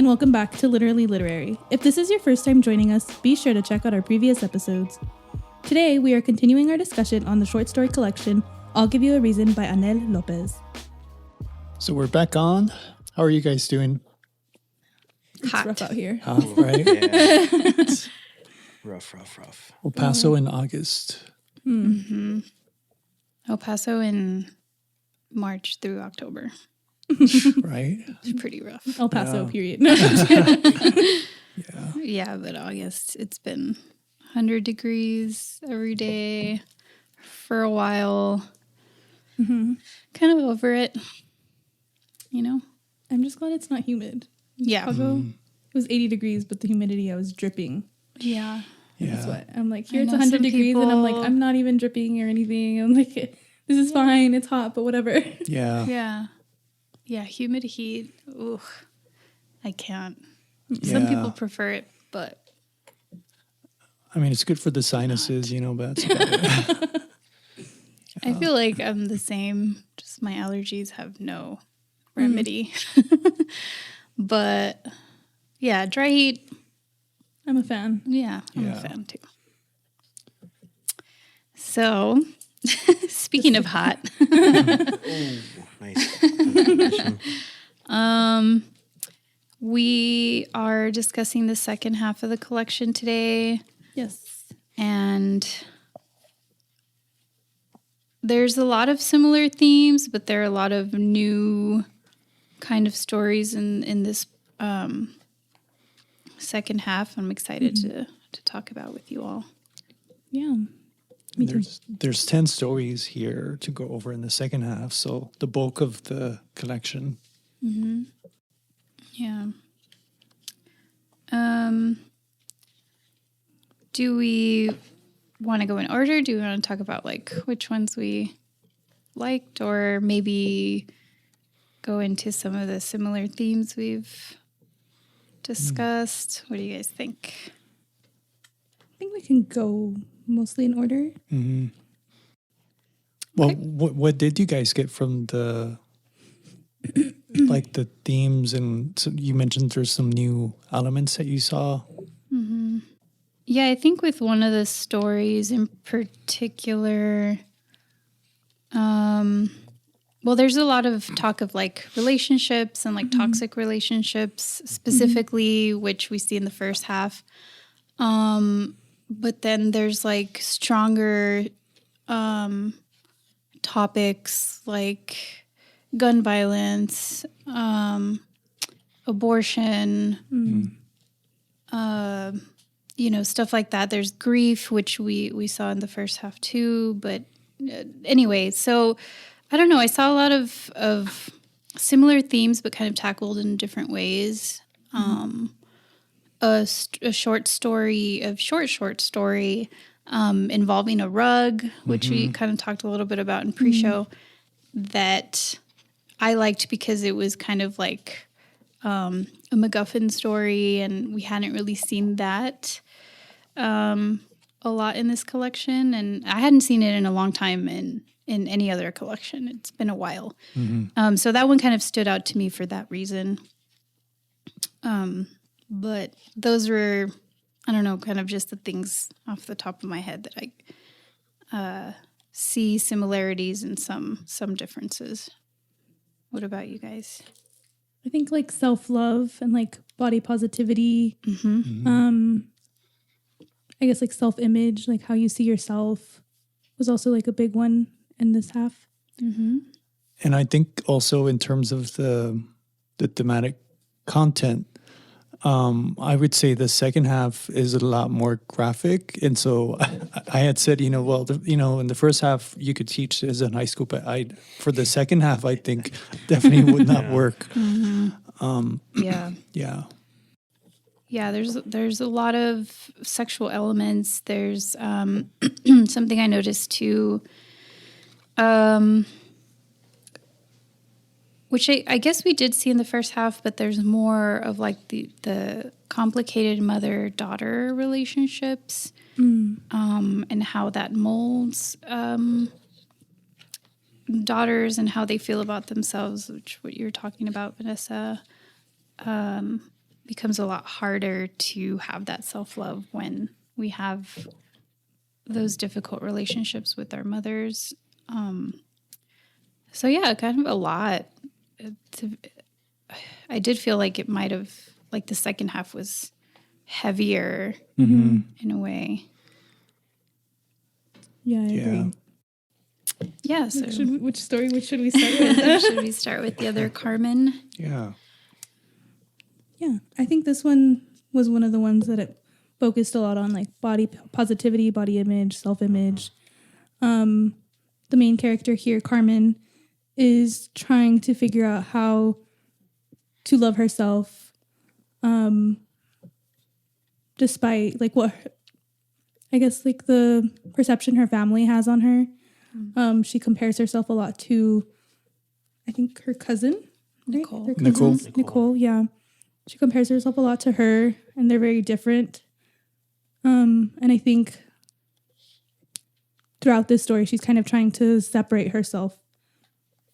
and welcome back to Literally Literary. If this is your first time joining us, be sure to check out our previous episodes. Today, we are continuing our discussion on the short story collection, I'll Give You a Reason by Annell Lopez. So we're back on. How are you guys doing? It's rough out here. Right? Yeah. Rough. El Paso in August. Mm-hmm. El Paso in March through October. Right? It's pretty rough. El Paso, Yeah. period. Yeah, but August, it's been 100 degrees every day for a while. Mm-hmm. Kind of over it, you know? I'm just glad it's not humid. Yeah. Chicago, it was 80 degrees, but the humidity, I was dripping. Yeah. Yeah. Sweat. I'm like, here I it's know 100 some degrees, and I'm like, people- I'm not even dripping or anything. I'm like, this is fine. It's hot, but whatever. Yeah. Yeah. Yeah, humid heat. Ooh, I can't. Yeah. Some people prefer it, but I mean, it's good for the sinuses, but that's about it. I feel like I'm the same. Just my allergies have no remedy. But yeah, dry heat. I'm a fan. Yeah, I'm Yeah. a fan too. So, speaking of hot, Nice. Definition. we are discussing the second half of the collection today. Yes. And there's a lot of similar themes, but there are a lot of new kind of stories in this second half. I'm excited to talk about with you all. Yeah. Me too. There's 10 stories here to go over in the second half, so the bulk of the collection. Mm-hmm. Yeah. Do we want to go in order? Do we want to talk about which ones we liked, or maybe go into some of the similar themes we've discussed? What do you guys think? I think we can go mostly in order. Mm-hmm. Well, what did you guys get from the the themes? And so you mentioned there's some new elements that you saw. Mm-hmm. Yeah, I think with one of the stories in particular, well, there's a lot of talk of relationships and toxic relationships specifically, which we see in the first half. But then there's stronger topics like gun violence, abortion, stuff like that. There's grief, which we saw in the first half too. But anyway, so I don't know. I saw a lot of similar themes, but kind of tackled in different ways. A short story involving a rug, which we kind of talked a little bit about in pre-show, that I liked because it was kind of like a MacGuffin story, and we hadn't really seen that a lot in this collection, and I hadn't seen it in a long time in any other collection. It's been a while. So that one kind of stood out to me for that reason. But those were, I don't know, kind of just the things off the top of my head that I see similarities and some differences. What about you guys? I think self-love and body positivity. I guess self-image, how you see yourself was also a big one in this half. And I think also in terms of the thematic content, I would say the second half is a lot more graphic. And so I had said, in the first half you could teach this in high school, but for the second half, I think definitely would not work. Yeah. Yeah. Yeah, there's a lot of sexual elements. There's something I noticed too, which I guess we did see in the first half, but there's more of the complicated mother-daughter relationships, and how that molds daughters and how they feel about themselves, which what you're talking about, Vanessa. becomes a lot harder to have that self-love when we have those difficult relationships with our mothers. So yeah, kind of a lot. I did feel like it might have, like the second half was heavier in a way. Yeah, I agree. Yeah. So Which story should we start with? should we start with the other Carmen? Yeah. Yeah, I think this one was one of the ones that it focused a lot on, like body positivity, body image, self-image. The main character here, Carmen, is trying to figure out how to love herself, despite like what I guess like the perception her family has on her. She compares herself a lot to, I think, her cousin, right? Nicole. Her cousin, Nicole, yeah. She compares herself a lot to her, and they're very different. And I think throughout this story, she's kind of trying to separate herself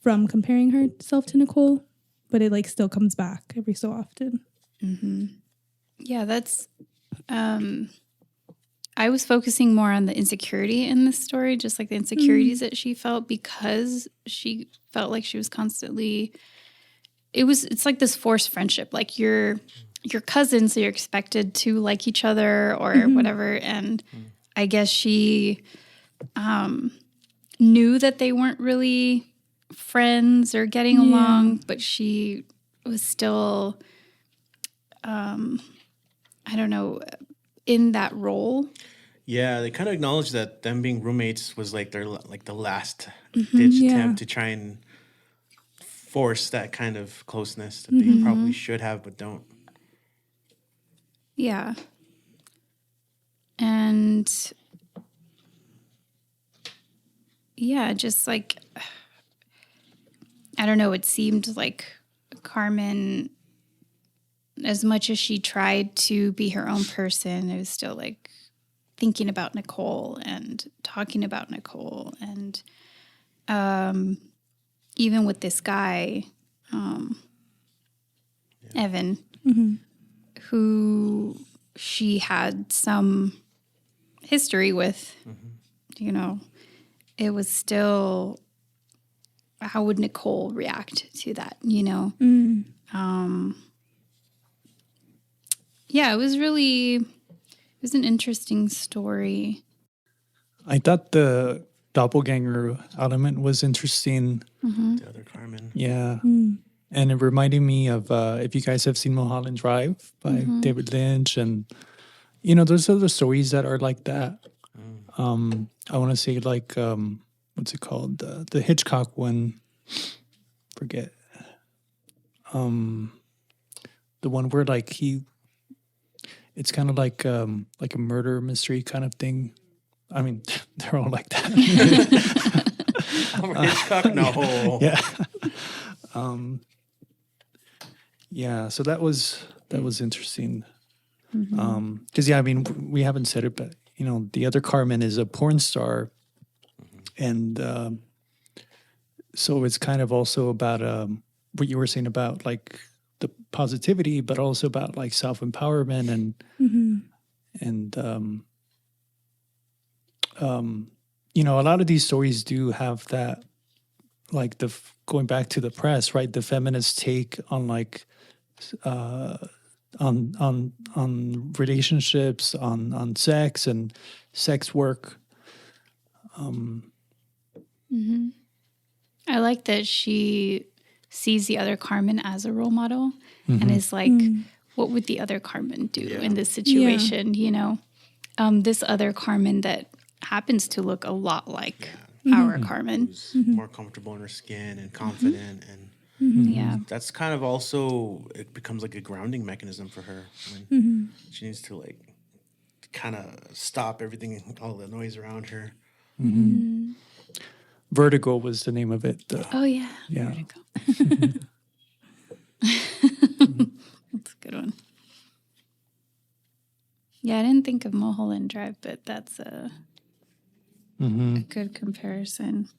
from comparing herself to Nicole, but it like still comes back every so often. Yeah, that's. I was focusing more on the insecurity in this story, just like the insecurities that she felt because she felt like she was constantly. It's like this forced friendship, like you're cousins, so you're expected to like each other or whatever. And I guess she knew that they weren't really friends or getting along, but she was still, I don't know, in that role. Yeah, they kind of acknowledged that them being roommates was like their the last ditch attempt to try and force that kind of closeness that they probably should have but don't. Yeah. And yeah, just like, I don't know, it seemed like Carmen, as much as she tried to be her own person, it was still like thinking about Nicole and talking about Nicole. And even with this guy, Evan, who she had some history with, you know, it was still, how would Nicole react to that, you know? Yeah, it was an interesting story. I thought the doppelganger element was interesting. The other Carmen. Yeah. And it reminded me of, if you guys have seen Mulholland Drive by David Lynch. And, you know, there's other stories that are like that. I want to say like, what's it called? The Hitchcock one. Forget. The one where like it's kind of like a murder mystery kind of thing. I mean, they're all like that. Hitchcock? No. Yeah. Yeah, so that was interesting. Because I mean, we haven't said it, but you know, the other Carmen is a porn star, and so it's kind of also about what you were saying about like the positivity, but also about like self empowerment and you know, a lot of these stories do have that, like going back to the press, right? The feminist take on like on relationships, on sex and sex work. I like that she sees the other Carmen as a role model and is like, what would the other Carmen do in this situation? You know, this other Carmen that happens to look a lot like our Carmen. Who's more comfortable in her skin and confident. And Yeah. that's kind of also, it becomes like a grounding mechanism for her when she needs to like kind of stop everything, all the noise around her. Vertigo was the name of it. Oh, yeah. Yeah. Vertigo. That's a good one. Yeah, I didn't think of Mulholland Drive, but that's a good comparison.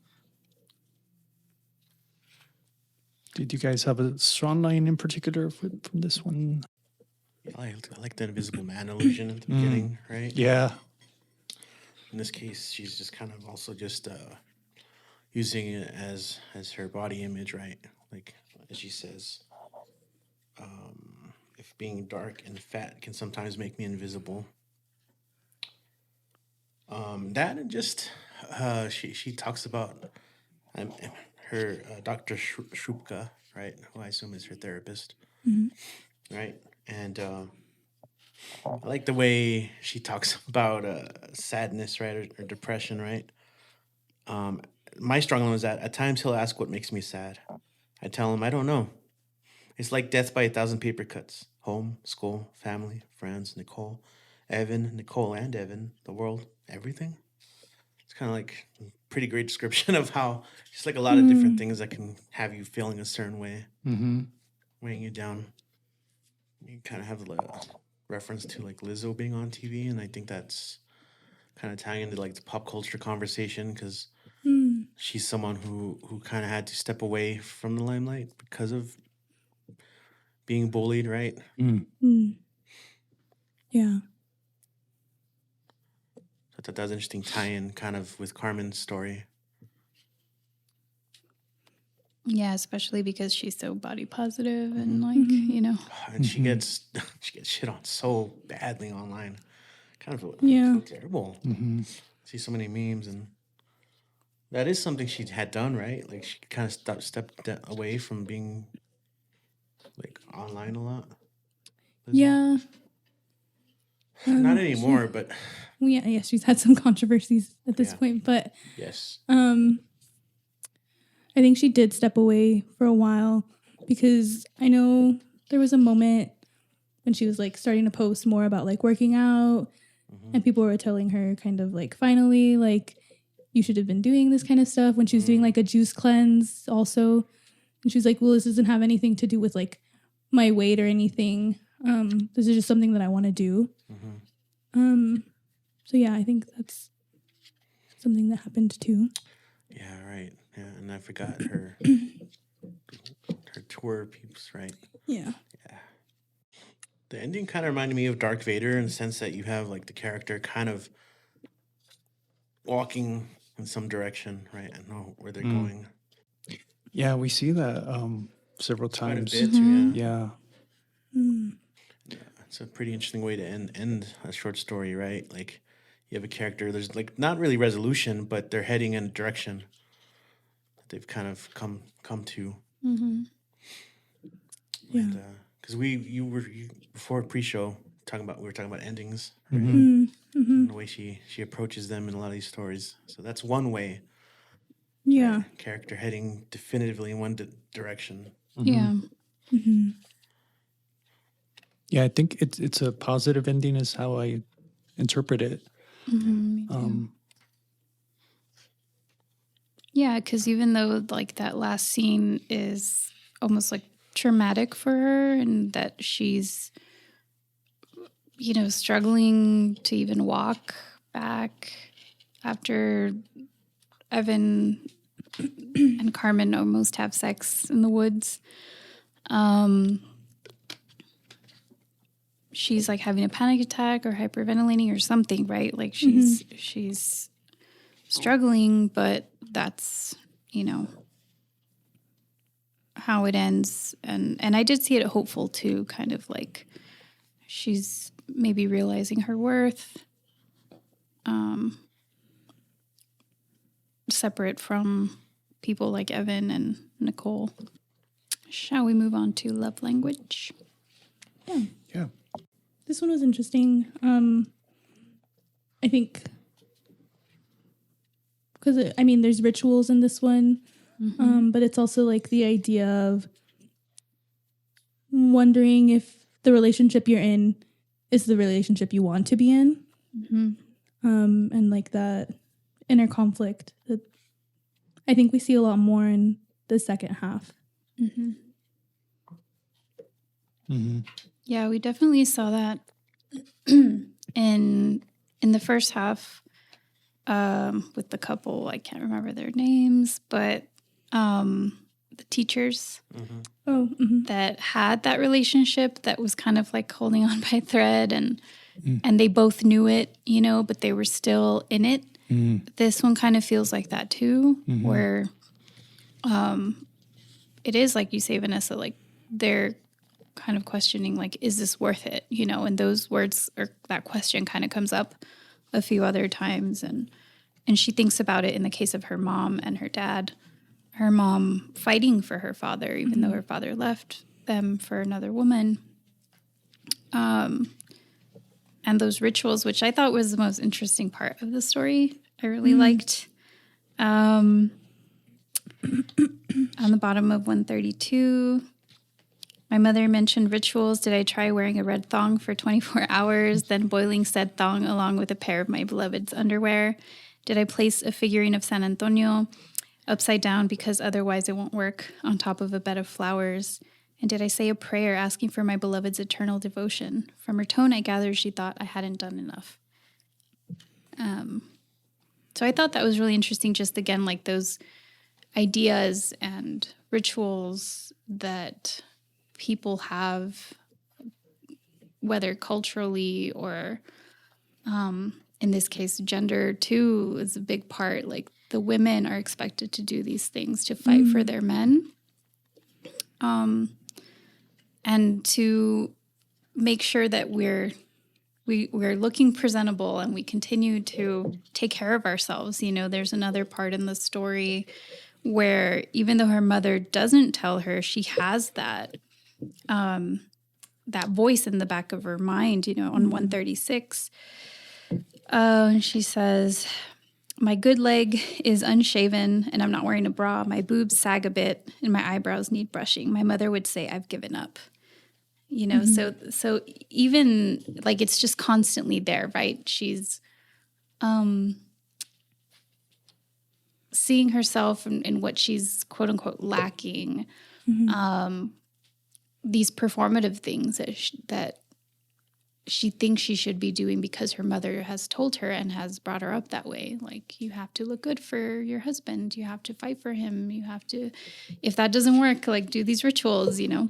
Did you guys have a strong line in particular from this one? I like the Invisible Man illusion at the beginning, right? Yeah. In this case, she's just kind of also just using it as her body image, right? Like as she says, if being dark and fat can sometimes make me invisible. That and just she talks about her Dr. Shrupka, right? Who I assume is her therapist, right? And I like the way she talks about sadness, right, or depression, right? My struggle is that at times he'll ask what makes me sad. I tell him I don't know. It's like death by 1,000 paper cuts. Home, school, family, friends, Nicole, Nicole and Evan, the world, everything. It's kind of like a pretty great description of how just like a lot of different things that can have you feeling a certain way, weighing you down. You kind of have the reference to like Lizzo being on TV, and I think that's kind of tying into like the pop culture conversation because she's someone who kind of had to step away from the limelight because of being bullied, right? Yeah. So I thought that was an interesting tie-in kind of with Carmen's story. Yeah, especially because she's so body positive and like, you know. And she gets shit on so badly online. Kind of Yeah. terrible. See so many memes, and that is something she had done, right? Like she kind of stepped away from being like online a lot. Yeah. Not anymore, but Yeah, she's had some controversies at this point, but yes. I think she did step away for a while because I know there was a moment when she was like starting to post more about like working out and people were telling her kind of like, finally, like you should have been doing this kind of stuff when she was doing like a juice cleanse also. And she was like, well, this doesn't have anything to do with like my weight or anything. This is just something that I want to do. So yeah, I think that's something that happened too. Yeah, right. Yeah, and I forgot her tour peeps, right? Yeah. The ending kind of reminded me of Darth Vader in the sense that you have like the character kind of walking in some direction, right? I know where they're going. Yeah, we see that several Quite a times. bit too, yeah. It's a pretty interesting way to end a short story, right? Like you have a character, there's like not really resolution, but they're heading in a direction that they've kind of come to. Yeah. And because before pre-show we were talking about endings, right? And the way she approaches them in a lot of these stories. So that's one way. Yeah. Right? Character heading definitively in one direction. Yeah. Yeah, I think it's a positive ending is how I interpret it. Yeah, because even though like that last scene is almost like traumatic for her and that she's, you know, struggling to even walk back after Evan and Carmen almost have sex in the woods. She's like having a panic attack or hyperventilating or something, right? Like she's struggling, but that's, you know, how it ends. And I did see it hopeful too, kind of like she's maybe realizing her worth, separate from people like Evan and Nicole. Shall we move on to love language? Yeah. This one was interesting. I think because I mean, there's rituals in this one, but it's also like the idea of wondering if the relationship you're in is the relationship you want to be in, and like that inner conflict that I think we see a lot more in the second half. Yeah, we definitely saw that in the first half with the couple. I can't remember their names, but the teachers Oh, mhm. that had that relationship that was kind of like holding on by a thread, and they both knew it, you know, but they were still in it. This one kind of feels like that too, where it is like you say, Vanessa, like they're kind of questioning, like, is this worth it? You know, and those words or that question kind of comes up a few other times. And she thinks about it in the case of her mom and her dad. Her mom fighting for her father, even though her father left them for another woman. And those rituals, which I thought was the most interesting part of the story, I really liked. On the bottom of 132, my mother mentioned rituals. Did I try wearing a red thong for 24 hours, then boiling said thong along with a pair of my beloved's underwear? Did I place a figurine of San Antonio upside down because otherwise it won't work on top of a bed of flowers? And did I say a prayer asking for my beloved's eternal devotion? From her tone, I gathered she thought I hadn't done enough. So I thought that was really interesting, just again, like those ideas and rituals that people have, whether culturally or in this case, gender too is a big part. Like the women are expected to do these things to fight for their men. And to make sure that we're looking presentable and we continue to take care of ourselves. You know, there's another part in the story where even though her mother doesn't tell her, she has that voice in the back of her mind, you know, on 136. She says, my good leg is unshaven and I'm not wearing a bra. My boobs sag a bit and my eyebrows need brushing. My mother would say, I've given up. You know, so even like it's just constantly there, right? She's seeing herself in what she's quote unquote lacking, these performative things that she thinks she should be doing because her mother has told her and has brought her up that way. Like, you have to look good for your husband. You have to fight for him. You have to, if that doesn't work, like do these rituals, you know?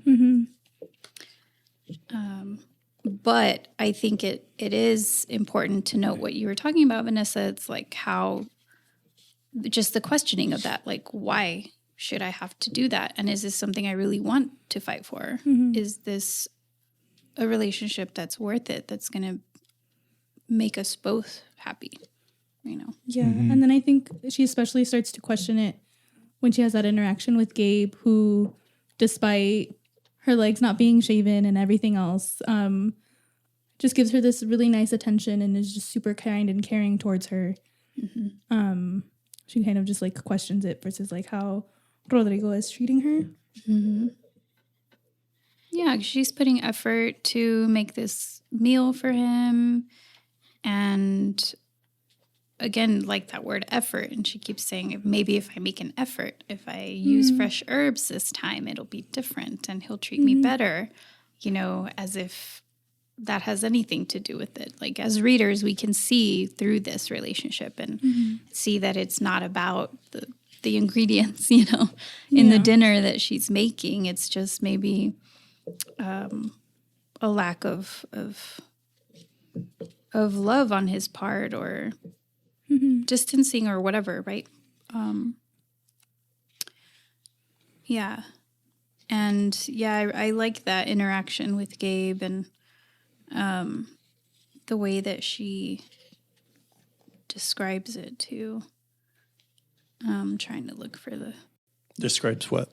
But I think it is important to note what you were talking about, Vanessa. It's like how just the questioning of that, like, why should I have to do that? And is this something I really want to fight for? Is this a relationship that's worth it, that's going to make us both happy, you know? Yeah. And then I think she especially starts to question it when she has that interaction with Gabe, who, despite her legs not being shaven and everything else, just gives her this really nice attention and is just super kind and caring towards her. She kind of just like questions it versus like how Rodrigo is treating her. Yeah, she's putting effort to make this meal for him. And again, like that word effort. And she keeps saying, maybe if I make an effort, if I use fresh herbs this time, it'll be different and he'll treat me better, you know, as if that has anything to do with it. Like, as readers, we can see through this relationship and see that it's not about the ingredients, you know, in the dinner that she's making. It's just maybe a lack of love on his part, or distancing, or whatever, right? Yeah. And yeah, I like that interaction with Gabe and the way that she describes it too. I'm trying to look for the... Describes what?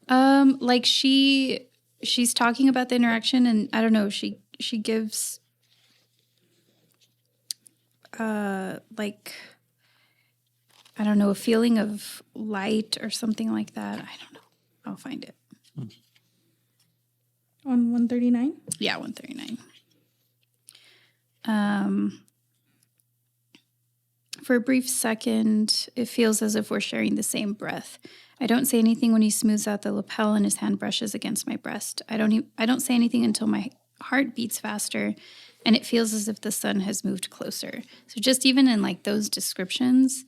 Like she's talking about the interaction, and I don't know, she gives like, I don't know, a feeling of light or something like that. I don't know. I'll find it. On 139? Yeah, 139. For a brief second, it feels as if we're sharing the same breath. I don't say anything when he smooths out the lapel and his hand brushes against my breast. I don't say anything until my heart beats faster and it feels as if the sun has moved closer. So just even in like those descriptions,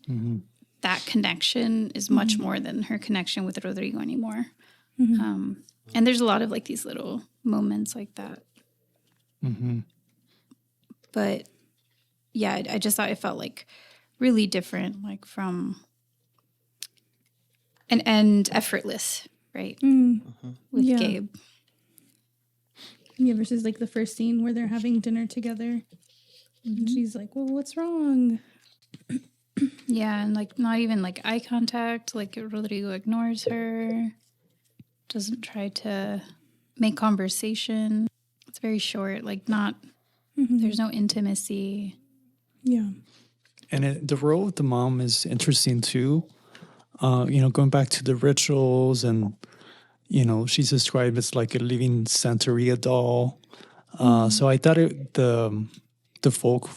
that connection is much more than her connection with Rodrigo anymore. And there's a lot of like these little moments like that. But yeah, I just thought it felt like really different, like from and effortless, right? With Gabe. Yeah, versus like the first scene where they're having dinner together. And she's like, well, what's wrong? Yeah, and like not even like eye contact, like Rodrigo ignores her, doesn't try to make conversation. It's very short, like not, there's no intimacy. Yeah. And the role of the mom is interesting too. Going back to the rituals, and she's described as like a living Santeria doll. So I thought the folk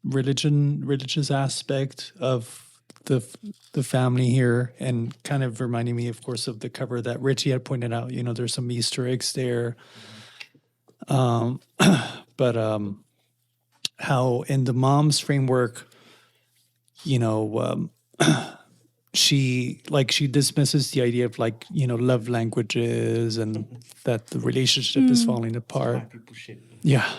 religious aspect of the family here, and kind of reminding me, of course, of the cover that Richie had pointed out. There's some Easter eggs there. But how in the mom's framework, she dismisses the idea of like, love languages, and that the relationship is falling apart. Black people shit. Yeah.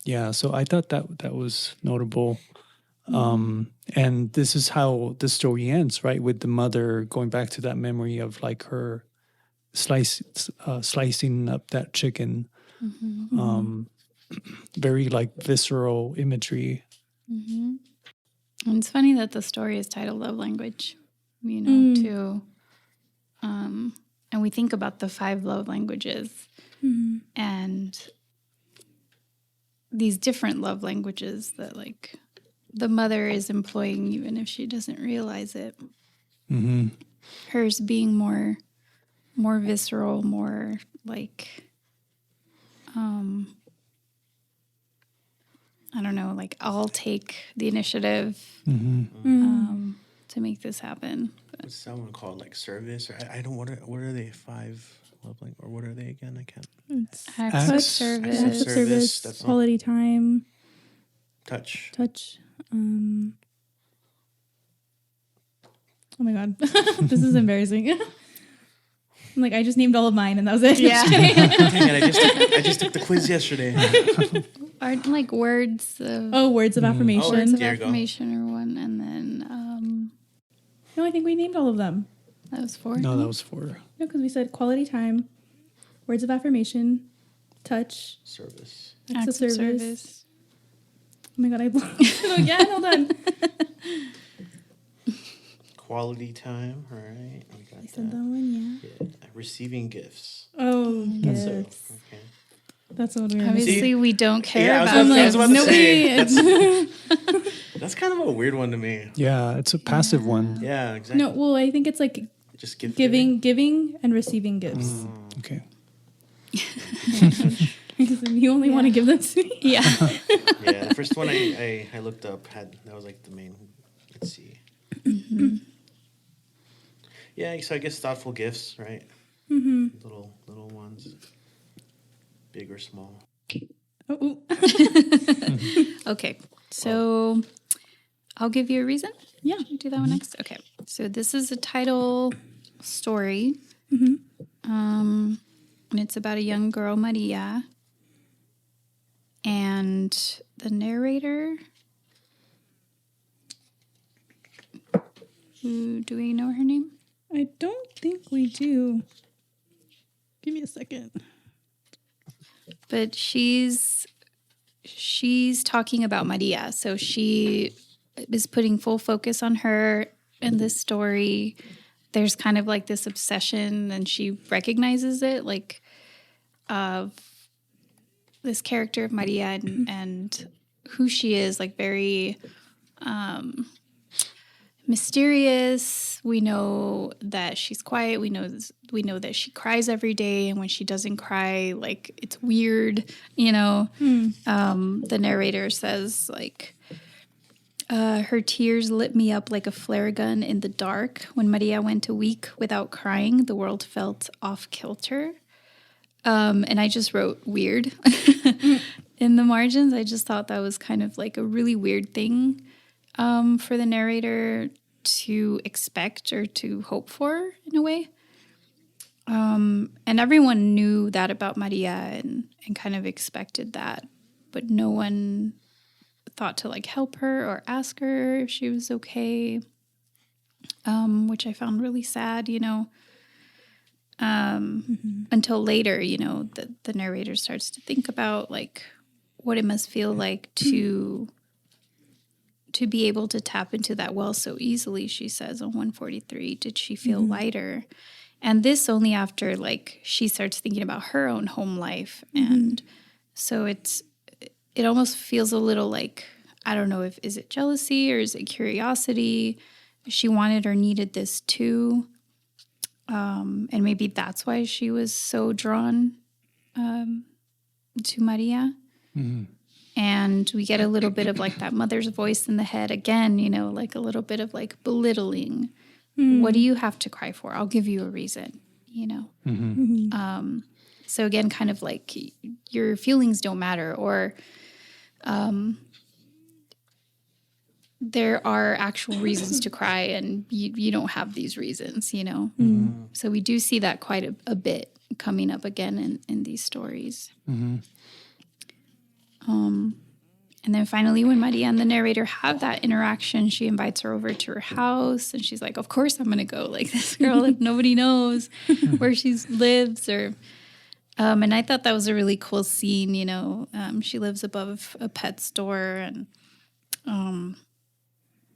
Yeah. So I thought that was notable. And this is how the story ends, right? With the mother going back to that memory of like her slicing up that chicken. Very like visceral imagery. And it's funny that the story is titled Love Language, too. And we think about the 5 love languages and these different love languages that like the mother is employing even if she doesn't realize it. Hers being more visceral, more like, I don't know, like I'll take the initiative to make this happen. What's someone called like service, or I don't. What are they? 5 love language, or what are they again? I can't. It's Acts of acts service. of service, That's all. quality time, Touch. oh my God. This is embarrassing. I'm like, I just named all of mine and that was it. Yeah. Dang it, I just took the quiz yesterday. Aren't like words of Words of affirmation. Oh, words of there you go. affirmation or one, and then No, I think we named all of them. that was 4. No, that was 4. No, because we said quality time, words of affirmation, touch, Service. acts of service. Oh my God, I blocked it again. Hold on. Quality time. All right. We got I said that that. one, yeah. Yeah. Receiving gifts. Oh, That's yes. it. Okay. That's what we were Obviously, we don't care Yeah, about I was about to say, nobody. that's kind of a weird one to me. Yeah, it's a passive one. Yeah, exactly. No, well, I think it's like Just gift giving and receiving gifts. Okay. Because you only want to give them to me. Yeah. Yeah, the first one I looked up that was like the main. Let's see. Yeah, so I guess thoughtful gifts, right? Little ones, big or small. Oh, Okay, so I'll give you a reason. yeah. Should we do that one next? Okay, so this is a title story. And it's about a young girl, Maria. And the narrator, do we know her name? I don't think we do. Give me a second. But she's talking about Maria. So she is putting full focus on her in this story. There's kind of like this obsession, and she recognizes it, like of this character of Maria and who she is, like very mysterious. We know that she's quiet. We know that she cries every day, and when she doesn't cry, like it's weird, you know. The narrator says like her tears lit me up like a flare gun in the dark. When Maria went a week without crying, the world felt off kilter. And I just wrote weird in the margins. I just thought that was kind of like a really weird thing for the narrator to expect or to hope for in a way. And everyone knew that about Maria and kind of expected that, but no one thought to like help her or ask her if she was okay, which I found really sad, until later, the narrator starts to think about like what it must feel like to be able to tap into that well so easily. She says on 143, did she feel lighter? And this only after like she starts thinking about her own home life. And so it almost feels a little like, I don't know is it jealousy or is it curiosity? She wanted or needed this too. And maybe that's why she was so drawn to Maria. And we get a little bit of like that mother's voice in the head again, like a little bit of like belittling. What do you have to cry for? I'll give you a reason, So again, kind of like your feelings don't matter, or there are actual reasons to cry and you don't have these reasons, So we do see that quite a bit coming up again in these stories. And then finally, when Maria and the narrator have that interaction, she invites her over to her house, and she's like, of course I'm going to go. Like, this girl, if nobody knows where she lives. And I thought that was a really cool scene, she lives above a pet store, and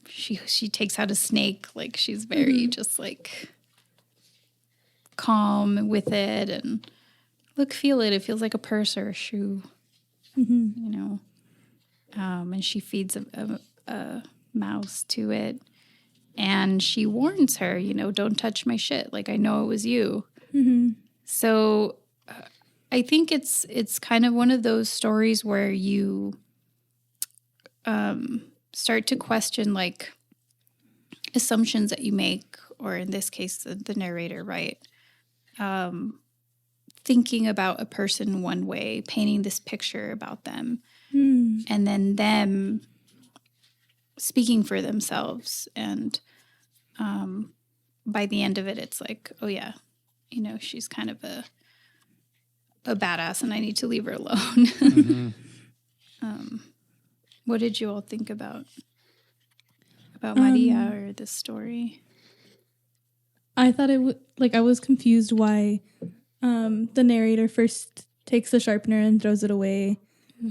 she takes out a snake. Like, she's very just like calm with it, and feel it. It feels like a purse or a shoe, and she feeds a mouse to it, and she warns her, don't touch my shit. Like, I know it was you. So I think it's kind of one of those stories where you start to question like assumptions that you make, or in this case, the narrator, right? Thinking about a person one way, painting this picture about them, and then them speaking for themselves. And by the end of it, it's like, oh yeah, she's kind of a badass, and I need to leave her alone. What did you all think about Maria or this story? I thought I was confused why the narrator first takes the sharpener and throws it away.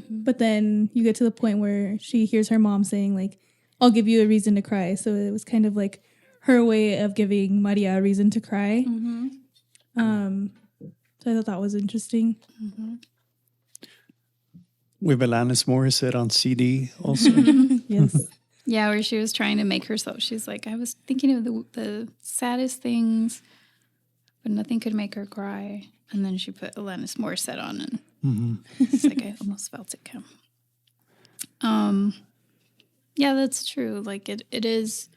But then you get to the point where she hears her mom saying, like, I'll give you a reason to cry. So it was kind of like her way of giving Maria a reason to cry. So I thought that was interesting. With Alanis Morissette on CD also. Yes. Yeah, where she was trying to make herself, she's like, I was thinking of the saddest things, but nothing could make her cry. And then she put Alanis Morissette on, and it's like, I almost felt it come. Yeah, that's true. Like, it is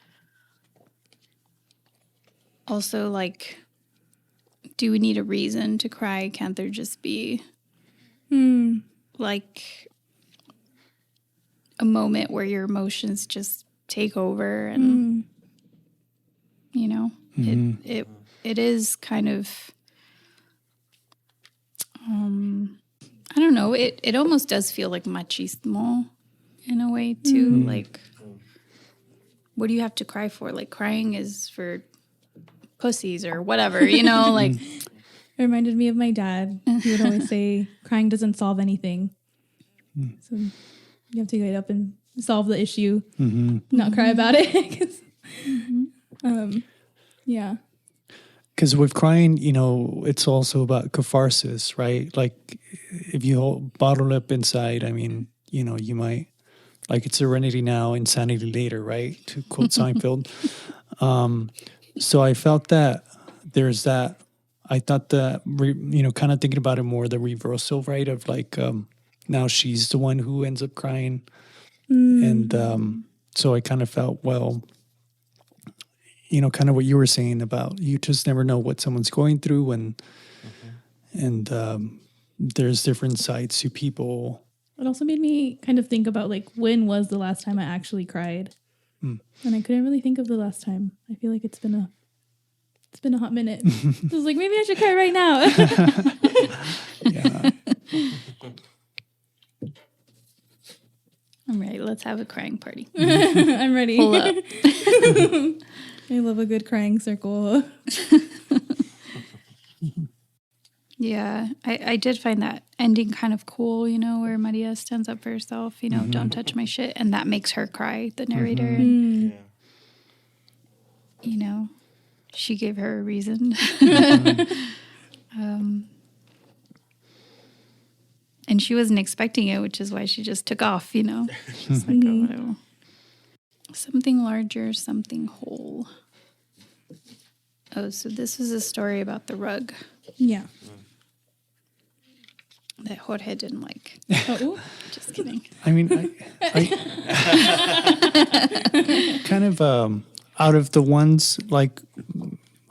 also like, do we need a reason to cry? Can't there just be like a moment where your emotions just take over, and it is kind of I don't know, it almost does feel like machismo in a way too. Like, what do you have to cry for? Like, crying is for pussies or whatever, like. It reminded me of my dad. He would always say, crying doesn't solve anything. So you have to get up and solve the issue, not cry about it. Yeah. Because with crying, it's also about catharsis, right? Like, if you bottle up inside, I mean, you might, like, it's serenity now, insanity later, right? To quote Seinfeld. So I felt that there's that. I thought that, kind of thinking about it more, the reversal, right? Of like, now she's the one who ends up crying. And so I kind of felt, well, kind of what you were saying about you just never know what someone's going through. And there's different sides to people. It also made me kind of think about, like, when was the last time I actually cried? And I couldn't really think of the last time. I feel like it's been a hot minute. I was like, maybe I should cry right now. Yeah. I'm ready. Let's have a crying party. I'm ready. Pull up. I love a good crying circle. Yeah, I did find that ending kind of cool, where Maria stands up for herself, don't touch my shit. And that makes her cry, the narrator. And, she gave her a reason. And she wasn't expecting it, which is why she just took off, She's like, oh, something larger, something whole. Oh, so this is a story about the rug. Yeah. That Jorge didn't like. Oh, Just kidding. I mean, I kind of out of the ones, like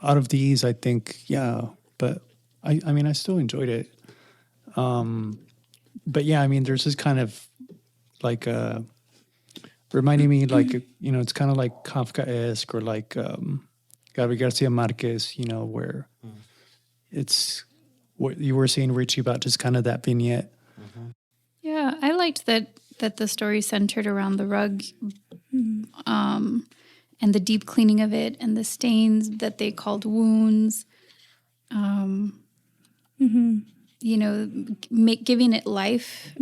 out of these, I think, yeah. But I mean, I still enjoyed it. But yeah, I mean, there's this kind of like reminding me, like, it's kind of like Kafka-esque or like Gabriel Garcia Marquez, where it's what you were saying, Richie, about just kind of that vignette. Yeah, I liked that the story centered around the rug, and the deep cleaning of it, and the stains that they called wounds. Giving it life.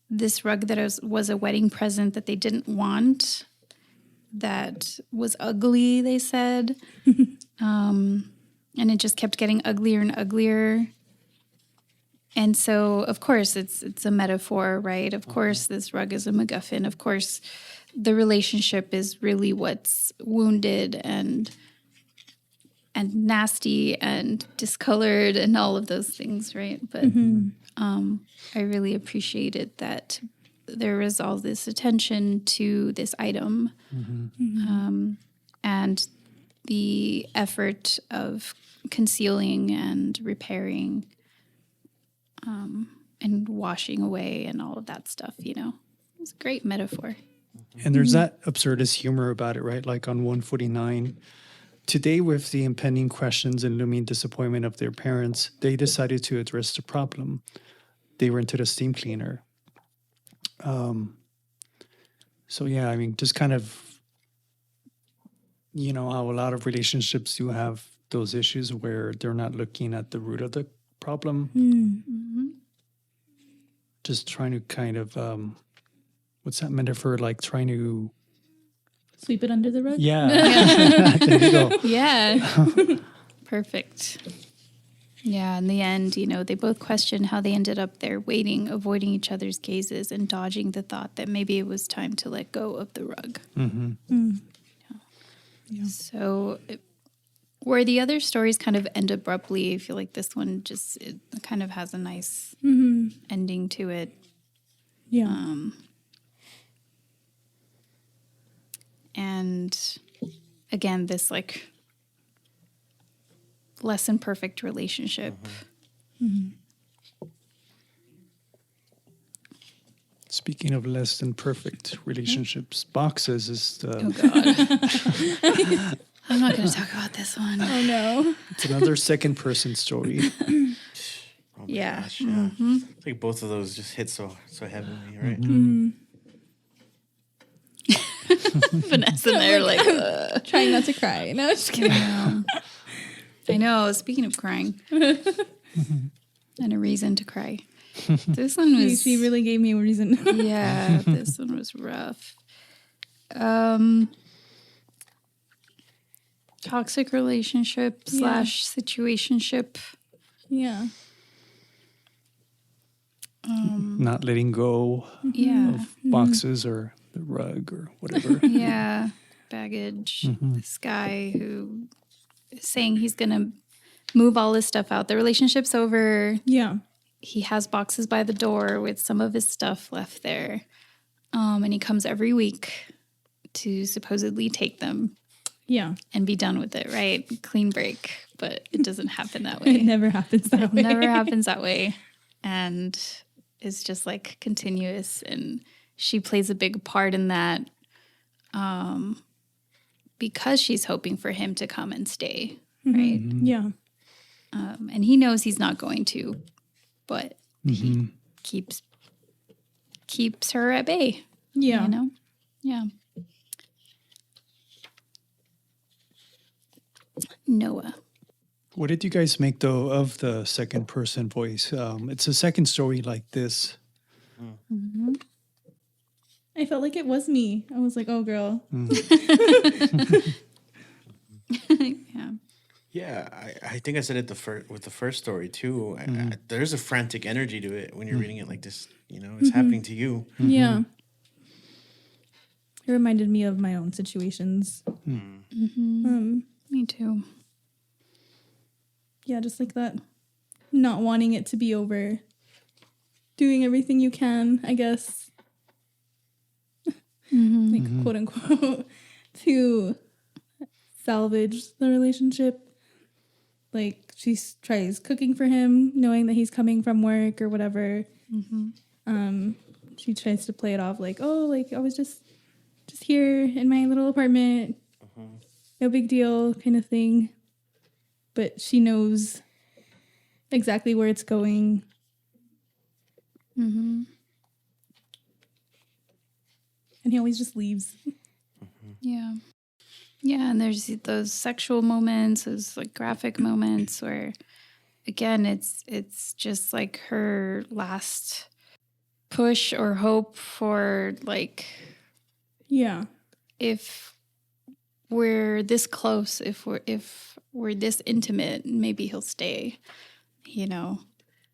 This rug that was a wedding present that they didn't want, that was ugly, they said. And it just kept getting uglier and uglier. And so, of course, it's a metaphor, right? Of course, this rug is a MacGuffin. Of course, the relationship is really what's wounded and nasty and discolored and all of those things, right? But I really appreciated that there was all this attention to this item, and the effort of concealing and repairing, and washing away and all of that stuff, It's a great metaphor. And there's that absurdist humor about it, right? Like on 149, today with the impending questions and looming disappointment of their parents, they decided to address the problem. They rented a steam cleaner. So yeah, I mean, just kind of, how a lot of relationships do have those issues where they're not looking at the root of the problem. Just trying to kind of, what's that metaphor? Like trying to sweep it under the rug? Yeah. There you go. Yeah. Perfect. Yeah, in the end, they both question how they ended up there waiting, avoiding each other's gazes and dodging the thought that maybe it was time to let go of the rug. Yeah. So where the other stories kind of end abruptly, I feel like this one it kind of has a nice ending to it. Yeah. And again, this like less than perfect relationship. Speaking of less than perfect relationships, boxes is the... Oh, God. I'm not going to talk about this one. Oh, no. It's another second person story. Oh my Yeah. gosh, yeah. I think both of those just hit so heavily, right? Vanessa and I are like, Trying not to cry. No, just kidding. I know. Speaking of crying, and a reason to cry. This one was... She really gave me a reason. Yeah, this one was rough. Toxic relationship / situationship. Yeah. Not letting go Yeah. of boxes or the rug or whatever. Yeah. Baggage. This guy who is saying he's going to move all this stuff out. The relationship's over. Yeah. He has boxes by the door with some of his stuff left there. And he comes every week to supposedly take them. Yeah. And be done with it, right? Clean break. But it doesn't happen that way. It never happens that way. It never happens that way. And it's just like continuous. And she plays a big part in that because she's hoping for him to come and stay, right? Yeah. And he knows he's not going to, but he keeps her at bay. Yeah. You know? Yeah. Noah. What did you guys make, though, of the second person voice? It's a second story like this. I felt like it was me. I was like, oh, girl. Yeah. Yeah, I think I said it with the first story too. There's a frantic energy to it when you're reading it like this. You know, it's happening to you. Yeah. It reminded me of my own situations. Me too. Yeah, just like that. Not wanting it to be over. Doing everything you can, I guess. Like, quote unquote, to salvage the relationship. Like, she tries cooking for him, knowing that he's coming from work or whatever. She tries to play it off like, oh, like, I was just here in my little apartment. No big deal kind of thing. But she knows exactly where it's going. And he always just leaves. Yeah. Yeah, and there's those sexual moments, those like graphic moments where again it's just like her last push or hope for like if we're this close, if we're this intimate, maybe he'll stay, you know.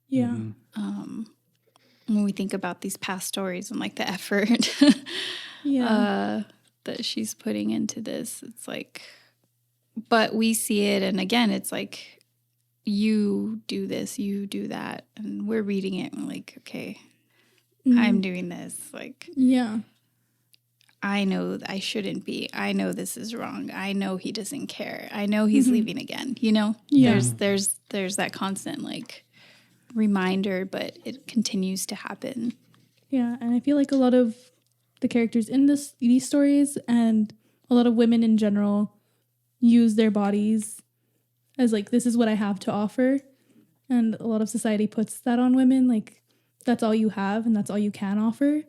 Yeah. When we think about these past stories and like the effort that she's putting into this, it's like, but we see it, and again, it's like, you do this, you do that, and we're reading it and we're like, okay, I'm doing this. Like, Yeah. I know I shouldn't be. I know this is wrong. I know he doesn't care. I know he's leaving again. You know, there's that constant like reminder, but it continues to happen. Yeah, and I feel like a lot of the characters in these stories and a lot of women in general use their bodies as like, this is what I have to offer. And a lot of society puts that on women, like that's all you have and that's all you can offer.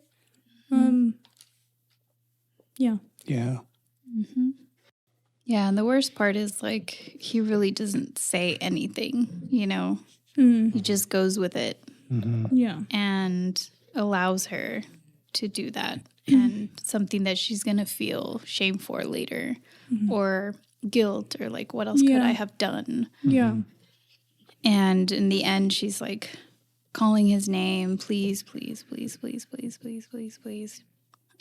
Yeah. Yeah. Yeah, and the worst part is like he really doesn't say anything, you know. He just goes with it Yeah. and allows her to do that, and something that she's going to feel shame for later or guilt or like, what else could I have done? Yeah. And in the end, she's like calling his name, please, please, please, please, please, please, please, please.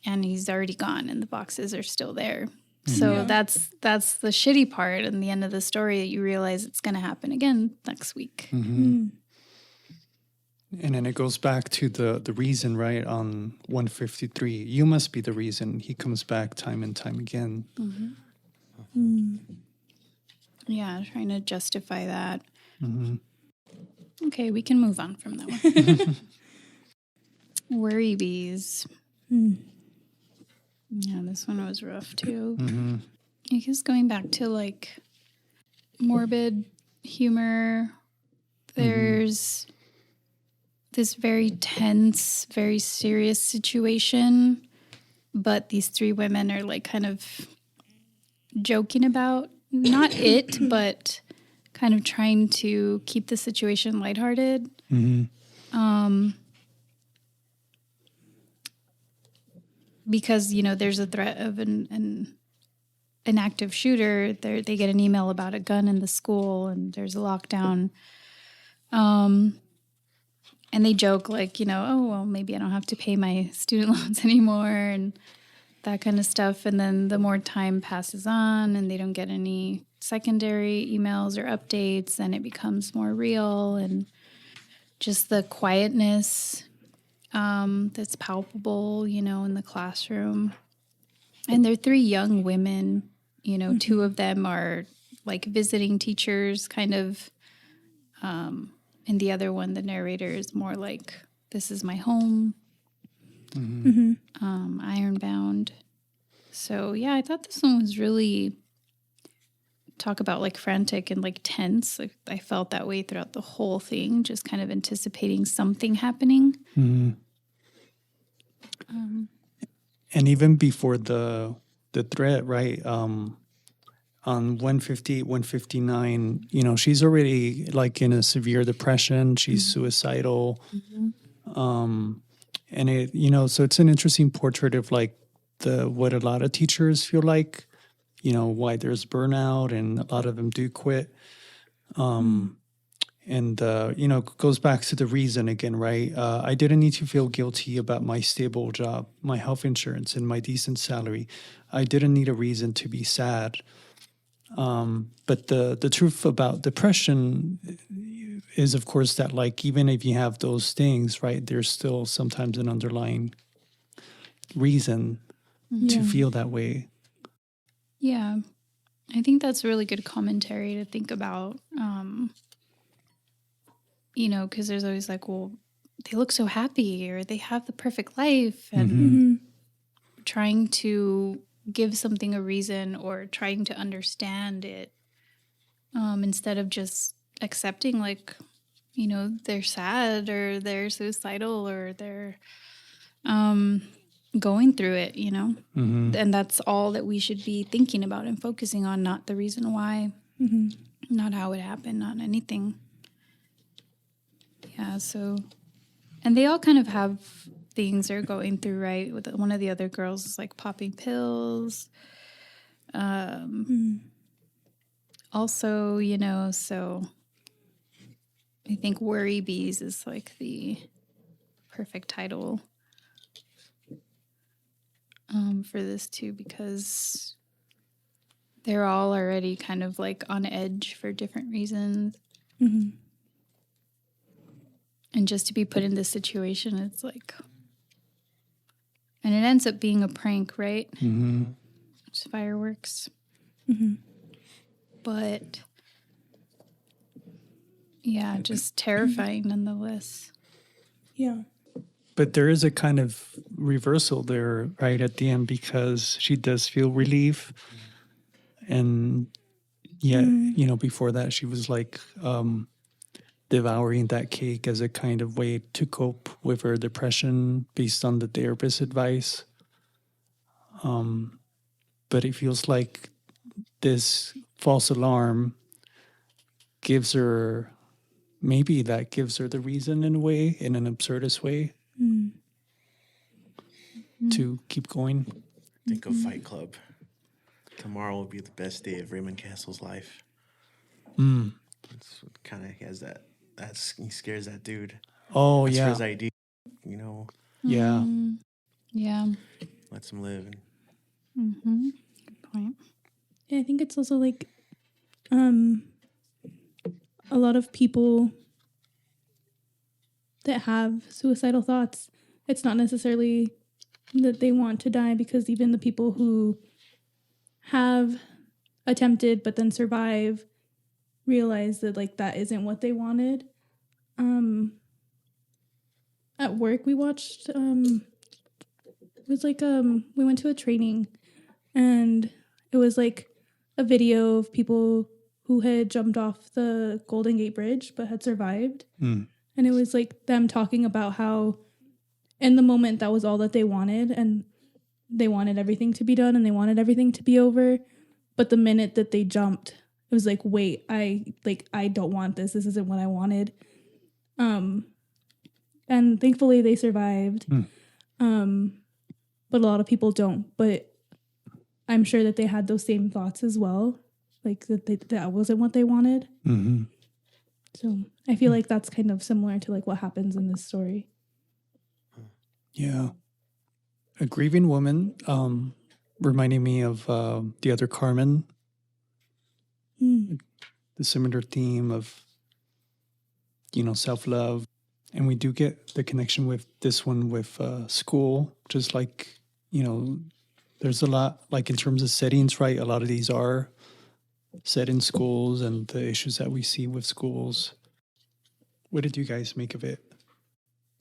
And he's already gone and the boxes are still there. So that's the shitty part in the end of the story, that you realize it's going to happen again next week. And then it goes back to the reason, right, on 153. You must be the reason. He comes back time and time again. Yeah, trying to justify that. Okay, we can move on from that one. Worry bees. Yeah, this one was rough too. I guess going back to like morbid humor, there's this very tense, very serious situation, but these three women are like kind of joking about not it, but kind of trying to keep the situation lighthearted. Because, you know, there's a threat of an active shooter. They get an email about a gun in the school, and there's a lockdown. And they joke like, you know, oh, well, maybe I don't have to pay my student loans anymore and that kind of stuff. And then the more time passes on and they don't get any secondary emails or updates, then it becomes more real, and just the quietness that's palpable, you know, in the classroom. And they're three young women, you know, two of them are like visiting teachers kind of, and the other one, the narrator, is more like, this is my home. Ironbound. So yeah, I thought this one was really talk about like frantic and like tense. Like I felt that way throughout the whole thing, just kind of anticipating something happening. And even before the threat, right? On 158, 159, you know, she's already like in a severe depression. She's suicidal. And it, you know, so it's an interesting portrait of like what a lot of teachers feel like, you know, why there's burnout and a lot of them do quit. And, you know, goes back to the reason again, right? I didn't need to feel guilty about my stable job, my health insurance, and my decent salary. I didn't need a reason to be sad. But the truth about depression is, of course, that like even if you have those things, right, there's still sometimes an underlying reason to feel that way. Yeah. I think that's really good commentary to think about. You know, because there's always like, well, they look so happy or they have the perfect life, and trying to give something a reason or trying to understand it instead of just accepting like, you know, they're sad or they're suicidal or they're going through it, you know. And that's all that we should be thinking about and focusing on, not the reason why, not how it happened, not anything. Yeah, so, and they all kind of have things they're going through, right? With one of the other girls is like popping pills. Also, you know, so I think Worry Bees is like the perfect title for this too, because they're all already kind of like on edge for different reasons. And just to be put in this situation, it's like, and it ends up being a prank, right? It's fireworks. But yeah, just terrifying nonetheless. Yeah. But there is a kind of reversal there, right, at the end, because she does feel relief. And yet, you know, before that, she was like devouring that cake as a kind of way to cope with her depression based on the therapist's advice. But it feels like this false alarm gives her, maybe that gives her the reason in a way, in an absurdist way, to keep going. Think of Fight Club. Tomorrow will be the best day of Raymond Castle's life. It's kind of, he has that. He scares that dude. Oh, That's yeah. for his ID, you know. Yeah. Yeah. Lets him live. Good point. Yeah, I think it's also like a lot of people that have suicidal thoughts, it's not necessarily that they want to die, because even the people who have attempted but then survive realize that like that isn't what they wanted. At work we watched it was like we went to a training, and it was like a video of people who had jumped off the Golden Gate Bridge but had survived. And it was like them talking about how in the moment that was all that they wanted, and they wanted everything to be done and they wanted everything to be over. But the minute that they jumped, it was like, wait, I don't want this. This isn't what I wanted. And thankfully they survived. But a lot of people don't. But I'm sure that they had those same thoughts as well. Like that wasn't what they wanted. So I feel like that's kind of similar to like what happens in this story. Yeah. A grieving woman, reminding me of the other Carmen. The similar theme of, you know, self-love. And we do get the connection with this one with school, just like, you know, there's a lot, like in terms of settings, right? A lot of these are set in schools and the issues that we see with schools. What did you guys make of it?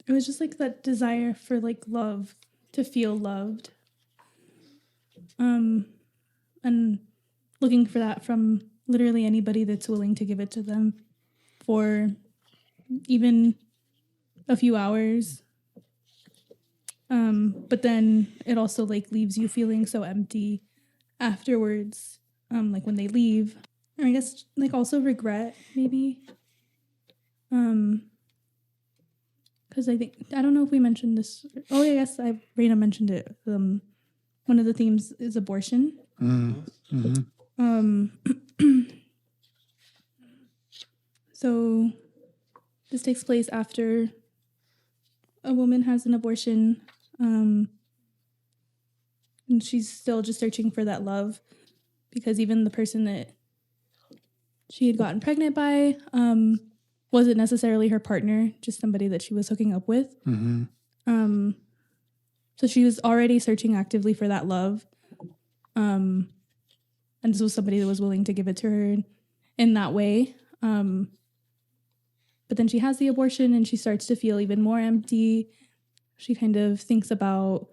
it was just like that desire for like love, to feel loved. And looking for that from literally anybody that's willing to give it to them for even a few hours. But then it also like leaves you feeling so empty afterwards, like when they leave. Or I guess like also regret maybe. Because I don't know if we mentioned this. Oh, I guess Raina mentioned it. One of the themes is abortion. So this takes place after a woman has an abortion, and she's still just searching for that love, because even the person that she had gotten pregnant by wasn't necessarily her partner, just somebody that she was hooking up with. So she was already searching actively for that love. And this was somebody that was willing to give it to her in that way. But then she has the abortion and she starts to feel even more empty. She kind of thinks about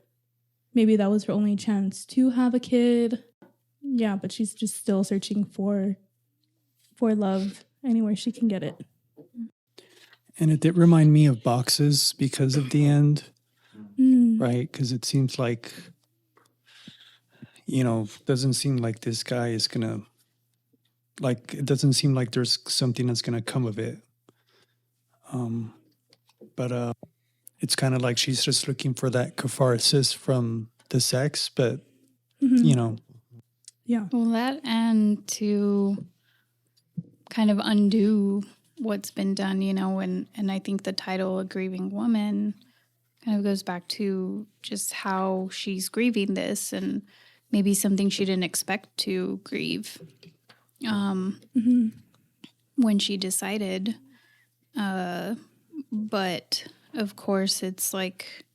maybe that was her only chance to have a kid. Yeah, but she's just still searching for love anywhere she can get it. And it did remind me of Boxes because of the end, right? Because it seems like, doesn't seem like this guy is going to, like, it doesn't seem like there's something that's going to come of it. But it's kind of like she's just looking for that catharsis from the sex, but, Yeah. Well, that and to kind of undo what's been done, and I think the title, A Grieving Woman, kind of goes back to just how she's grieving this and maybe something she didn't expect to grieve when she decided. But of course, it's like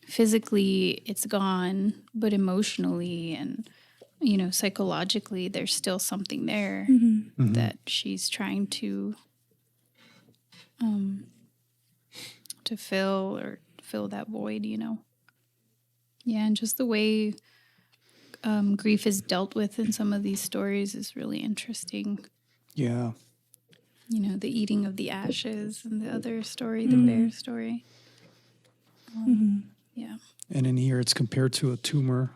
physically it's gone, but emotionally and, psychologically, there's still something there that she's trying to fill that void, Yeah, and just the way grief is dealt with in some of these stories is really interesting. yeah. The eating of the ashes and the other story, the bear story. Yeah. And in here, it's compared to a tumor.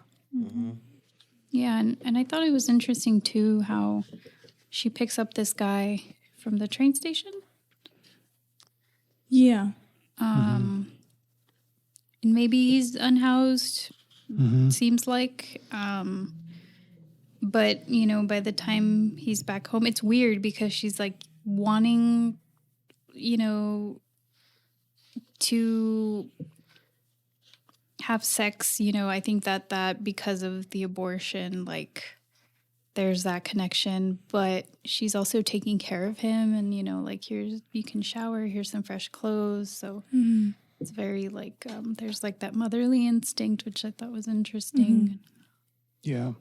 Yeah, and I thought it was interesting, too, how she picks up this guy from the train station. Yeah. And maybe he's unhoused, seems like. But, by the time he's back home, it's weird because she's like wanting, to have sex. I think that because of the abortion, like there's that connection, but she's also taking care of him and, like you can shower, here's some fresh clothes. So it's very like, there's like that motherly instinct, which I thought was interesting. Yeah.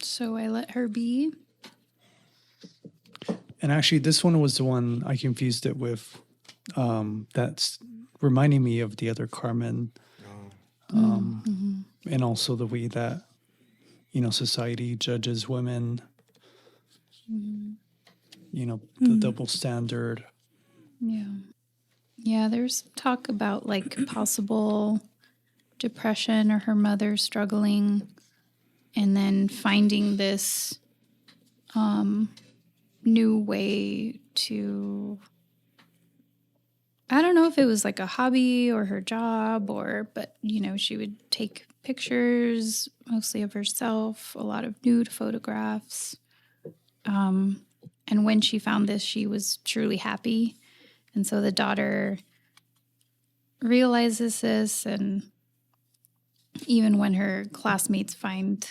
So I let her be. And actually, this one was the one I confused it with. That's reminding me of the other Carmen. And also the way that, society judges women, the double standard. Yeah. Yeah, there's talk about like possible depression or her mother struggling and then finding this new way to, I don't know if it was like a hobby or her job but she would take pictures mostly of herself, a lot of nude photographs. And when she found this, she was truly happy. And so the daughter realizes this, and even when her classmates find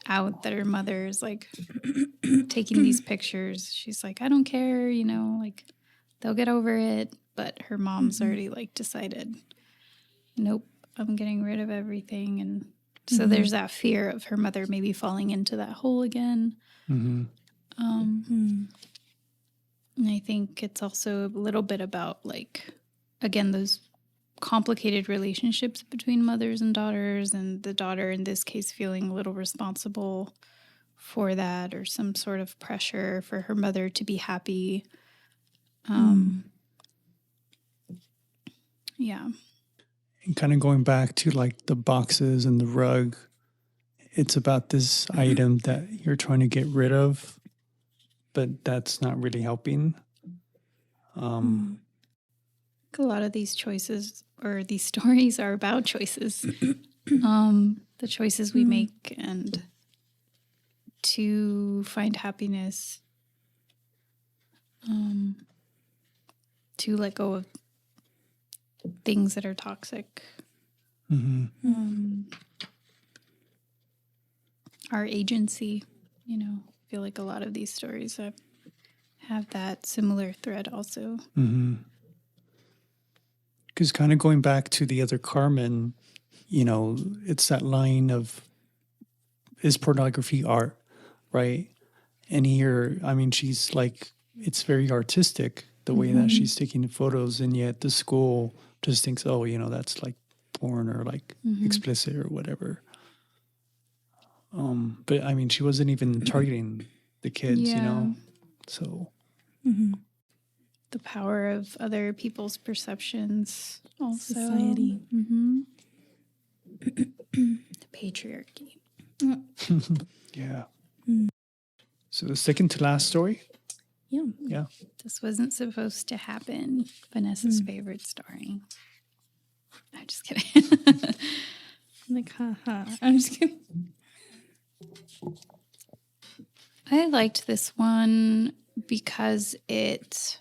out that her mother is like taking these pictures, she's like, I don't care, like they'll get over it. But her mom's already like decided, nope, I'm getting rid of everything. And so there's that fear of her mother maybe falling into that hole again. And I think it's also a little bit about like, again, those complicated relationships between mothers and daughters, and the daughter in this case feeling a little responsible for that, or some sort of pressure for her mother to be happy. Yeah. And kind of going back to like the boxes and the rug, it's about this item that you're trying to get rid of, but that's not really helping. A lot of these choices or these stories are about choices. The choices we make and to find happiness, to let go of things that are toxic. Our agency, I feel like a lot of these stories have that similar thread also. Because kind of going back to the other Carmen, it's that line of, is pornography art, right? And here, I mean, she's like, it's very artistic, the way that she's taking the photos, and yet the school just thinks, oh, that's like porn or like explicit or whatever. But I mean, she wasn't even targeting the kids, so. The power of other people's perceptions also. Society. The patriarchy. Yeah. So the second to last story. Yeah. This wasn't supposed to happen. Vanessa's favorite story. I'm just kidding. Like, haha. I'm just kidding. I liked this one because it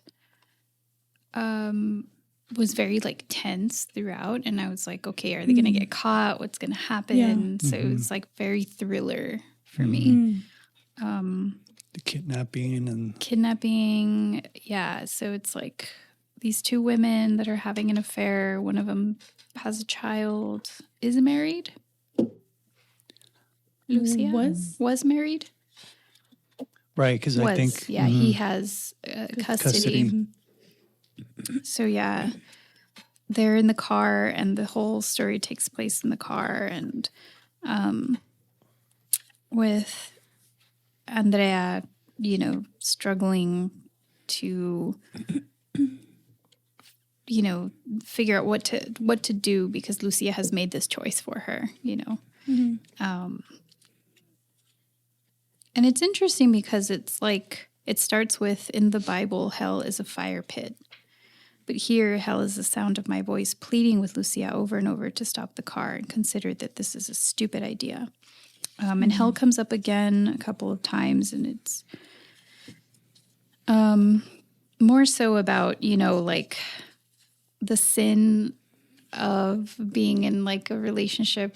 was very like tense throughout, and I was like, okay, are they going to get caught? What's going to happen? So it was like very thriller for me. The kidnapping. Yeah. So it's like these two women that are having an affair. One of them has a child, is married. Lucia was married. Right, because I think... Yeah, he has custody. So, yeah, they're in the car, and the whole story takes place in the car, and with Andrea, struggling to, figure out what to do because Lucia has made this choice for her, And it's interesting because it's like, it starts with, in the Bible, hell is a fire pit. But here, hell is the sound of my voice pleading with Lucia over and over to stop the car and consider that this is a stupid idea. And hell comes up again a couple of times, and it's more so about, like the sin of being in like a relationship,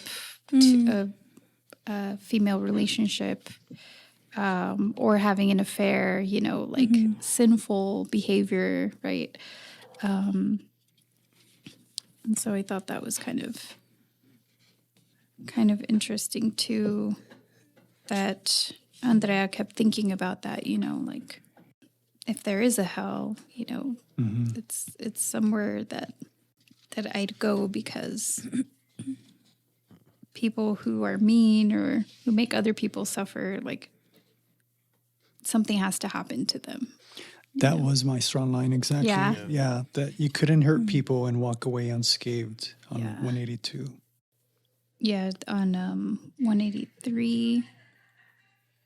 a female relationship, or having an affair, like sinful behavior, right? And so I thought that was kind of interesting too, that Andrea kept thinking about that, like if there is a hell, it's somewhere that I'd go, because people who are mean or who make other people suffer, like something has to happen to them. That was my strong line, exactly. Yeah. That you couldn't hurt people and walk away unscathed on 182. Yeah, on 183,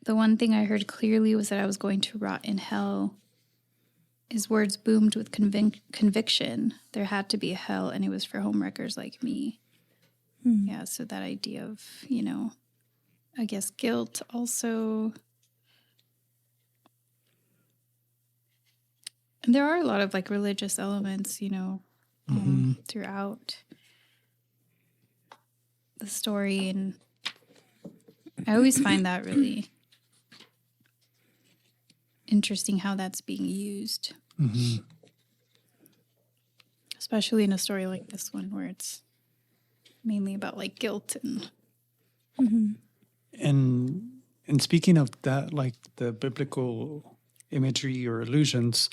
the one thing I heard clearly was that I was going to rot in hell. His words boomed with conviction. There had to be a hell, and it was for homewreckers like me. Yeah, so that idea of, I guess guilt also. And there are a lot of like religious elements, throughout the story, and I always find that really interesting how that's being used, especially in a story like this one where it's mainly about like guilt And speaking of that, like the biblical imagery or illusions,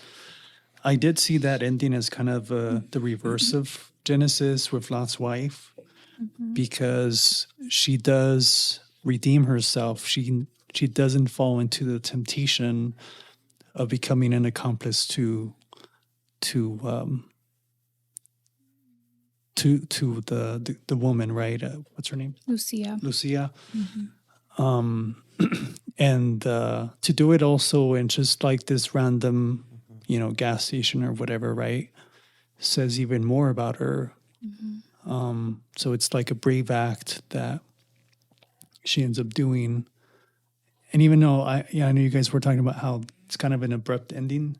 I did see that ending as kind of the reverse of Genesis with Lot's wife, because she does redeem herself. She doesn't fall into the temptation of becoming an accomplice to the woman, right? What's her name? Lucia. Lucia. And to do it also in just like this random, gas station or whatever, right? Says even more about her. So it's like a brave act that she ends up doing. And even though I know you guys were talking about how it's kind of an abrupt ending.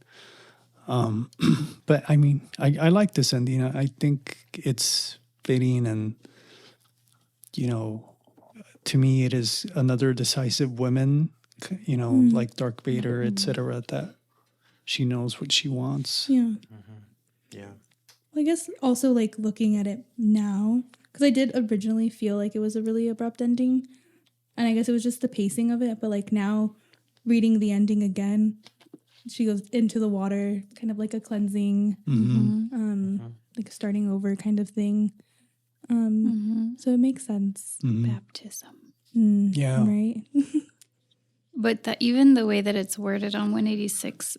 But I mean, I like this ending. I think it's fitting, and to me, it is another decisive woman, like Darth Vader, etc. That she knows what she wants. Yeah. Yeah. Well, I guess also like looking at it now, because I did originally feel like it was a really abrupt ending, and I guess it was just the pacing of it. But like now, reading the ending again, she goes into the water, kind of like a cleansing, like starting over kind of thing. So it makes sense. Baptism. Yeah. Right. But even the way that it's worded on 186,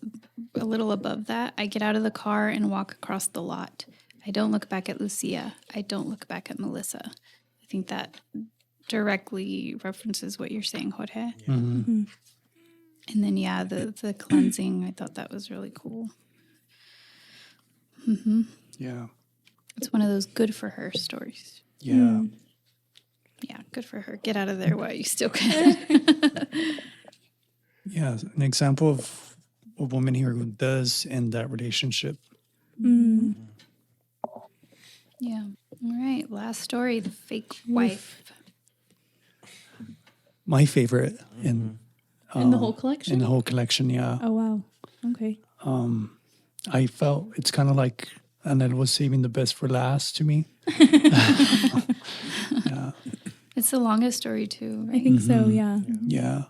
a little above that, I get out of the car and walk across the lot. I don't look back at Lucia. I don't look back at Melissa. I think that directly references what you're saying, Jorge. And then, the cleansing, I thought that was really cool. Yeah. It's one of those good for her stories. Yeah. Yeah, good for her. Get out of there while you still can. Yeah. An example of a woman here who does end that relationship. Yeah. All right. Last story, the fake wife. My favorite in In the whole collection? In the whole collection, yeah. Oh, wow. Okay. I felt it's kind of like Annell was saving the best for last to me. Yeah. It's the longest story too, right? I think so, yeah. Yeah.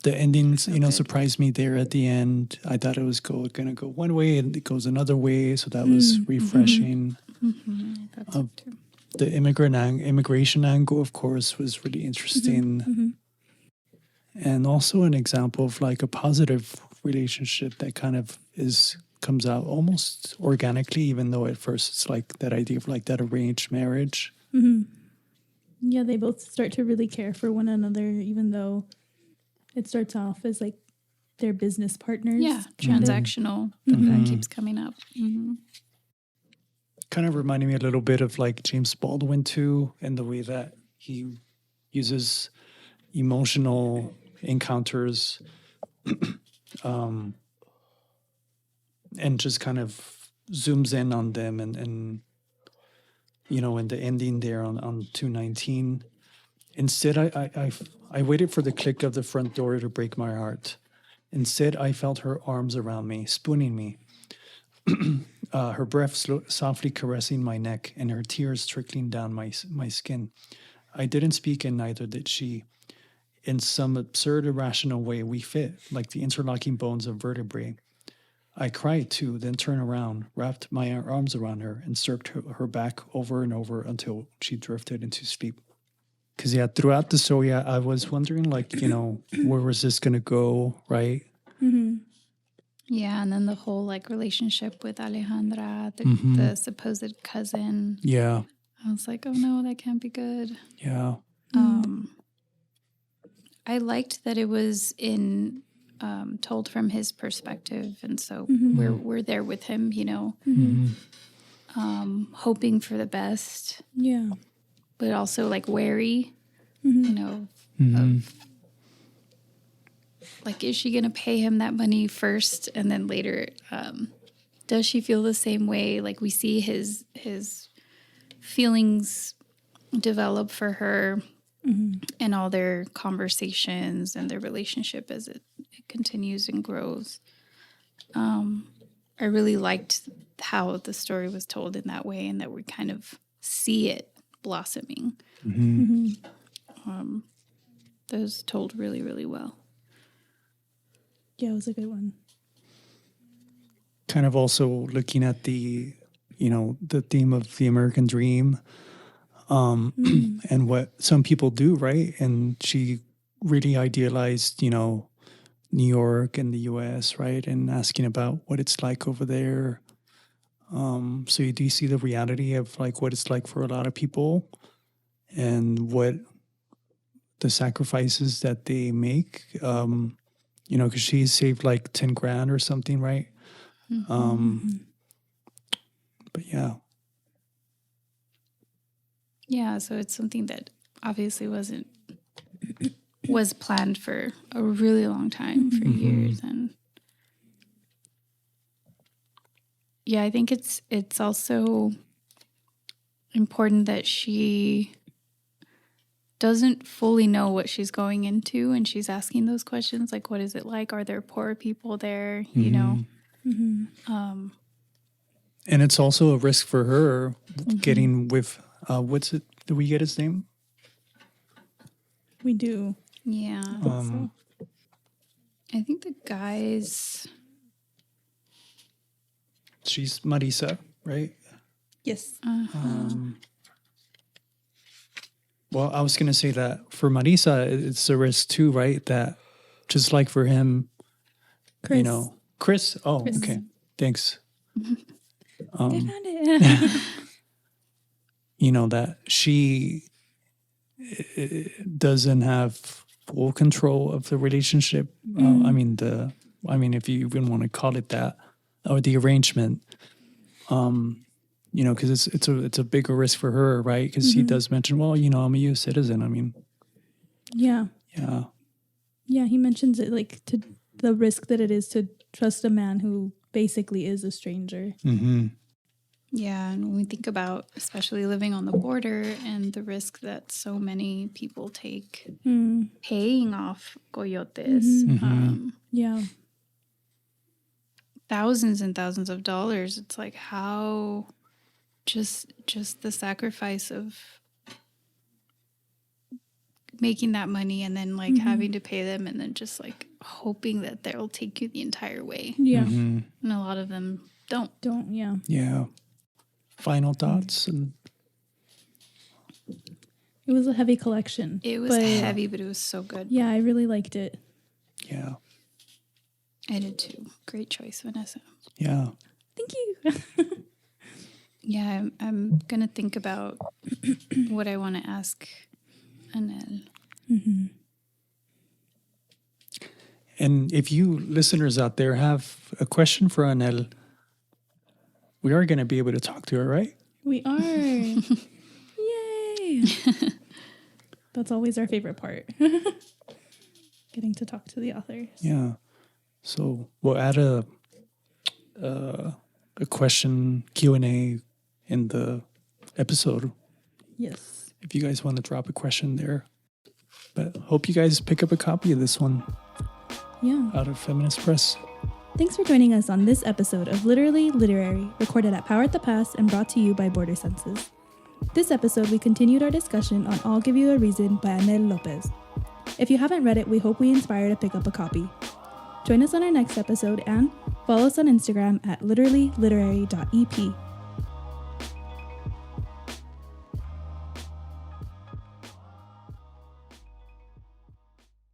The endings, surprised me there at the end. I thought it was going to go one way and it goes another way. So that was refreshing. That's so too. The immigration angle, of course, was really interesting. And also an example of like a positive relationship that kind of comes out almost organically, even though at first it's like that idea of like that arranged marriage. Yeah, they both start to really care for one another, even though it starts off as like their business partners. Yeah, transactional. That keeps coming up. Kind of reminded me a little bit of like James Baldwin too, and the way that he uses emotional encounters and just kind of zooms in on them and in the ending there on 219. Instead, I waited for the click of the front door to break my heart. Instead, I felt her arms around me, spooning me. Her breath softly caressing my neck and her tears trickling down my skin. I didn't speak and neither did she. In some absurd, irrational way, we fit, like the interlocking bones of vertebrae. I cried too, then turned around, wrapped my arms around her, and stroked her back over and over until she drifted into sleep. Because, throughout the story, I was wondering, like, where was this going to go, right? Yeah, and then the whole like relationship with Alejandra, the supposed cousin. Yeah. I was like, oh no, that can't be good. Yeah. I liked that it was told from his perspective, and so we're there with him, hoping for the best. Yeah. But also like wary, of like, is she going to pay him that money first and then later? Does she feel the same way? Like we see his feelings develop for her and all their conversations and their relationship as it continues and grows. I really liked how the story was told in that way and that we kind of see it blossoming. That was told really, really well. Yeah, it was a good one. Kind of also looking at the the theme of the American dream, and what some people do, right? And she really idealized, New York and the U.S., right? And asking about what it's like over there. So you do see the reality of like what it's like for a lot of people and what the sacrifices that they make. Because she saved like 10 grand or something, right? But yeah. Yeah, so it's something that obviously was planned for a really long time, for years. And yeah, I think it's also important that she doesn't fully know what she's going into, and she's asking those questions like, what is it like? Are there poor people there? And it's also a risk for her getting with what's it? Do we get his name? We do. Yeah. I think the guys. She's Marisa, right? Yes. Well, I was going to say that for Marisa, it's a risk too, right? That just like for him, Chris. Chris. Oh, Chris. okay. Thanks. I found it. That she doesn't have full control of the relationship. If you even want to call it that, or the arrangement. Because it's a bigger risk for her, right? Because he does mention, well, I'm a U.S. citizen. Yeah. Yeah. Yeah, he mentions it like to the risk that it is to trust a man who basically is a stranger. Mm-hmm. Yeah, and when we think about especially living on the border and the risk that so many people take paying off coyotes, Yeah. thousands and thousands of dollars, it's like how just the sacrifice of making that money and then like having to pay them and then just like hoping that they'll take you the entire way. Yeah. And a lot of them don't. Yeah. Yeah. Final thoughts? And It was a heavy collection. It was heavy, but it was so good. Yeah, I really liked it. yeah. I did too. Great choice, Vanessa. Yeah. Thank you. Yeah, I'm going to think about what I want to ask Annell. And if you listeners out there have a question for Annell, we are going to be able to talk to her, right? We are. Yay. That's always our favorite part. Getting to talk to the authors. Yeah. So we'll add a question Q&A in the episode Yes. if you guys want to drop a question there. But hope you guys pick up a copy of this one Yeah. out of Feminist Press. Thanks for joining us on this episode of Literally Literary, recorded at Power at the Pass and brought to you by Border Senses. This episode, we continued our discussion on I'll Give You a Reason by Annell Lopez. If you haven't read it, we hope we inspire to pick up a copy. Join us on our next episode and follow us on Instagram at literallyliterary.ep.